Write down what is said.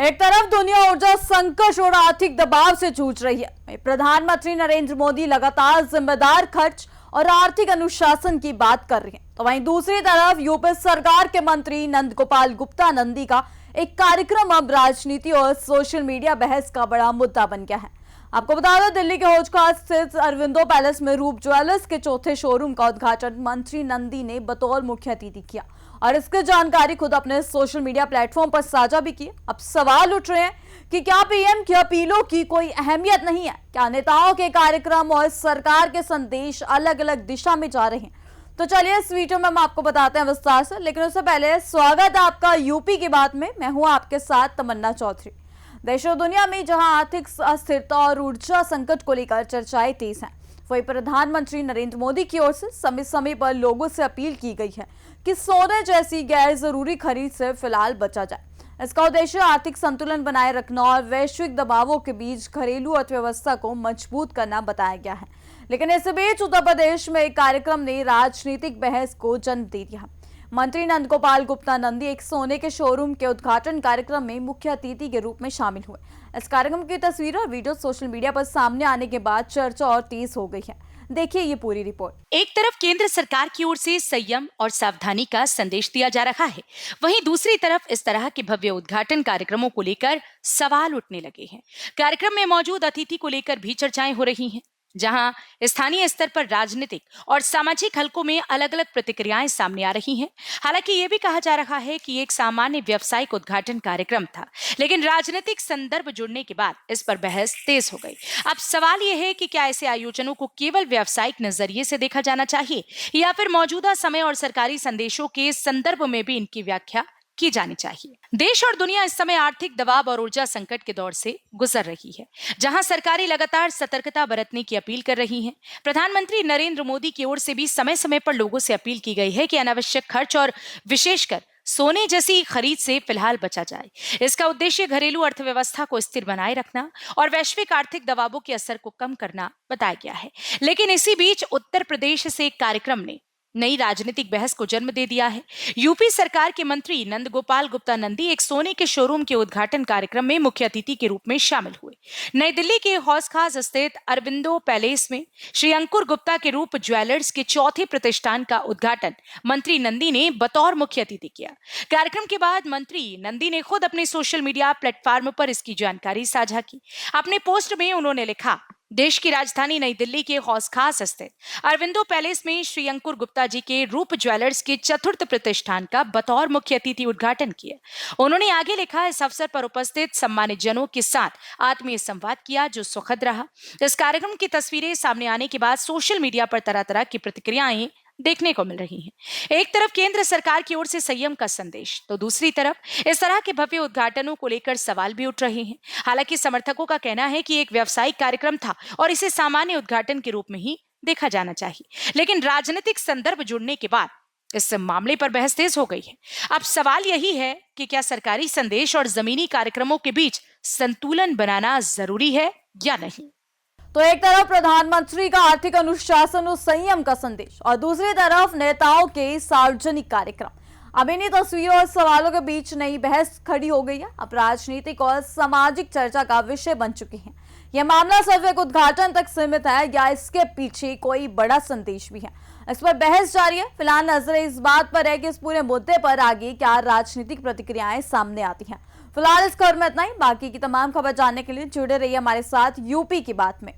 एक तरफ दुनिया ऊर्जा संकट और आर्थिक दबाव से जूझ रही है। प्रधानमंत्री नरेंद्र मोदी लगातार जिम्मेदार खर्च और आर्थिक अनुशासन की बात कर रहे हैं, तो वहीं दूसरी तरफ यूपी सरकार के मंत्री नंद गोपाल गुप्ता नंदी का एक कार्यक्रम अब राजनीति और सोशल मीडिया बहस का बड़ा मुद्दा बन गया है। आपको बता दें, दिल्ली के हौज स्थित अरविंदो पैलेस में रूप ज्वेलर्स के चौथे शोरूम का उद्घाटन मंत्री नंदी ने बतौर मुख्य अतिथि किया और इसकी जानकारी खुद अपने सोशल मीडिया प्लेटफॉर्म पर साझा भी की। अब सवाल उठ रहे हैं कि क्या पीएम की अपीलों की कोई अहमियत नहीं है? क्या नेताओं के कार्यक्रम और सरकार के संदेश अलग अलग दिशा में जा रहे हैं? तो चलिए इस वीडियो में हम आपको बताते हैं विस्तार से, लेकिन उससे पहले स्वागत है आपका यूपी की बात में। मैं हूं आपके साथ तमन्ना चौधरी। देश और दुनिया में जहां आर्थिक अस्थिरता और ऊर्जा संकट को लेकर चर्चाएं तेज हैं, वहीं प्रधानमंत्री नरेंद्र मोदी की ओर से समय समय पर लोगों से अपील की गई है कि सोने जैसी गैर जरूरी खरीद से फिलहाल बचा जाए। इसका उद्देश्य आर्थिक संतुलन बनाए रखना और वैश्विक दबावों के बीच घरेलू अर्थव्यवस्था को मजबूत करना बताया गया है। लेकिन इस बीच उत्तर प्रदेश में एक कार्यक्रम ने राजनीतिक बहस को जन्म दे दिया। मंत्री नंद गोपाल गुप्ता नंदी एक सोने के शोरूम के उद्घाटन कार्यक्रम में मुख्य अतिथि के रूप में शामिल हुए। इस कार्यक्रम की तस्वीर और वीडियो सोशल मीडिया पर सामने आने के बाद चर्चा और तेज हो गई है। देखिए ये पूरी रिपोर्ट। एक तरफ केंद्र सरकार की ओर से संयम और सावधानी का संदेश दिया जा रहा है, वहीं दूसरी तरफ इस तरह के भव्य उद्घाटन कार्यक्रमों को लेकर सवाल उठने लगे हैं। कार्यक्रम में मौजूद अतिथि को लेकर भी चर्चाएं हो रही हैं, जहां स्थानीय स्तर पर राजनीतिक और सामाजिक हलकों में अलग अलग प्रतिक्रियाएं सामने आ रही हैं। हालांकि ये भी कहा जा रहा है कि एक सामान्य व्यावसायिक उद्घाटन कार्यक्रम था, लेकिन राजनीतिक संदर्भ जुड़ने के बाद इस पर बहस तेज हो गई। अब सवाल ये है कि क्या ऐसे आयोजनों को केवल व्यावसायिक नजरिए से देखा जाना चाहिए या फिर मौजूदा समय और सरकारी संदेशों के संदर्भ में भी इनकी व्याख्या की जानी चाहिए। देश और दुनिया इस समय आर्थिक दबाव और ऊर्जा संकट के दौर से गुजर रही है, जहां सरकारें लगातार सतर्कता बरतने की अपील कर रही हैं। प्रधानमंत्री नरेंद्र मोदी की ओर से भी समय समय पर लोगों से अपील की गई है कि अनावश्यक खर्च और विशेषकर सोने जैसी खरीद से फिलहाल बचा जाए। इसका उद्देश्य घरेलू अर्थव्यवस्था को स्थिर बनाए रखना और वैश्विक आर्थिक दबावों के असर को कम करना बताया गया है। लेकिन इसी बीच उत्तर प्रदेश से एक कार्यक्रम ने नई राजनीतिक बहस को जन्म दे दिया है। यूपी सरकार के मंत्री नंद गोपाल गुप्ता नंदी एक सोने के शोरूम के उद्घाटन कार्यक्रम में मुख्य अतिथि के रूप में शामिल हुए। नई दिल्ली के हौज खास स्थित अरविंदो पैलेस में श्री अंकुर गुप्ता के रूप ज्वेलर्स के चौथे प्रतिष्ठान का उद्घाटन मंत्री नंदी ने बतौर मुख्य अतिथि किया। कार्यक्रम के बाद मंत्री नंदी ने खुद अपने सोशल मीडिया प्लेटफॉर्म पर इसकी जानकारी साझा की। अपने पोस्ट में उन्होंने लिखा, देश की राजधानी नई दिल्ली के हौज खास स्थित अरविंदो पैलेस में श्री अंकुर गुप्ता जी के रूप ज्वेलर्स के चतुर्थ प्रतिष्ठान का बतौर मुख्य अतिथि उद्घाटन किया। उन्होंने आगे लिखा, इस अवसर पर उपस्थित सम्मानित जनों के साथ आत्मीय संवाद किया जो सुखद रहा। इस कार्यक्रम की तस्वीरें सामने आने के बाद सोशल मीडिया पर तरह तरह की प्रतिक्रियाएं देखने को मिल रही हैं। एक तरफ केंद्र सरकार की ओर से संयम का संदेश, तो दूसरी तरफ इस तरह के भव्य उद्घाटनों को लेकर सवाल भी उठ रहे हैं। हालांकि समर्थकों का कहना है कि एक व्यावसायिक कार्यक्रम था और इसे सामान्य उद्घाटन के रूप में ही देखा जाना चाहिए, लेकिन राजनीतिक संदर्भ जुड़ने के बाद इस मामले पर बहस तेज हो गई है। अब सवाल यही है कि क्या सरकारी संदेश और जमीनी कार्यक्रमों के बीच संतुलन बनाना जरूरी है या नहीं। तो एक तरफ प्रधानमंत्री का आर्थिक अनुशासन और संयम का संदेश और दूसरी तरफ नेताओं के सार्वजनिक कार्यक्रम। अब इन्हीं तस्वीरों और सवालों के बीच नई बहस खड़ी हो गई है। अब राजनीतिक और सामाजिक चर्चा का विषय बन चुकी है। यह मामला सिर्फ एक उद्घाटन तक सीमित है या इसके पीछे कोई बड़ा संदेश भी है, इस पर बहस जारी है। फिलहाल नजरें इस बात पर है कि इस पूरे मुद्दे पर आगे क्या राजनीतिक प्रतिक्रियाएं सामने आती हैं। फिलहाल इस खबर में इतना ही। बाकी की तमाम खबर जानने के लिए जुड़े रहिए हमारे साथ यूपी की बात में।